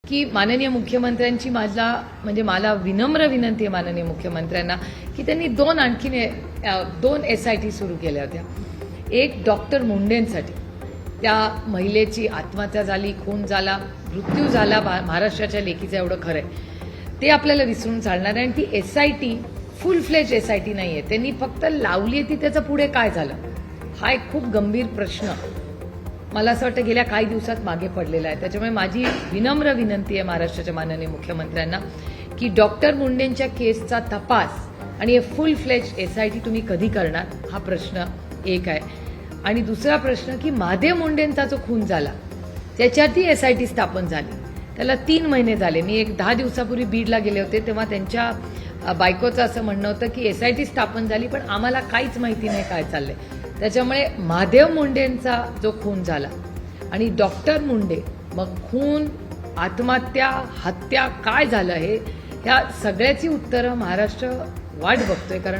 की माननीय मुख्यमंत्र्यांची मला विनम्र विनंती आहे माननीय मुख्यमंत्र्यांना की त्यांनी आणखीन दोन SIT सुरू केल्या होत्या. एक डॉक्टर मुंडेंसाठी, त्या महिलेची आत्महत्या झाली, खून झाला, मृत्यू झाला, महाराष्ट्राच्या लेकीचं एवढं खरं आहे, ते आपल्याला विसरून चालणार आहे. आणि ती SIT फुल फ्लेज SIT नाही आहे, त्यांनी फक्त लावली आहे ती, त्याचं पुढे काय झालं हा एक खूप गंभीर प्रश्न मला असं वाटतं गेल्या काही दिवसात मागे पडलेला आहे. त्याच्यामुळे माझी विनम्र विनंती आहे महाराष्ट्राच्या माननीय मुख्यमंत्र्यांना की डॉक्टर मुंडेंच्या केसचा तपास आणि हे फुल फ्लेज SIT तुम्ही कधी करणार हा प्रश्न एक आहे. आणि दुसरा प्रश्न की महादेव मुंडेंचा जो खून झाला त्याच्यावरती SIT स्थापन झाली, त्याला 3 महिने झाले. मी 10 दिवसापूर्वी बीडला गेले होते, तेव्हा त्यांच्या बायकोचं असं म्हणणं होतं की SIT स्थापन झाली पण आम्हाला काहीच माहिती नाही काय चाललंय. त्याच्यामुळे महादेव मुंडेंचा जो खून झाला आणि डॉक्टर मुंडे, मग खून, आत्महत्या, हत्या काय झालं, ह्या सगळ्याची उत्तरं महाराष्ट्र वाट बघतोय. कारण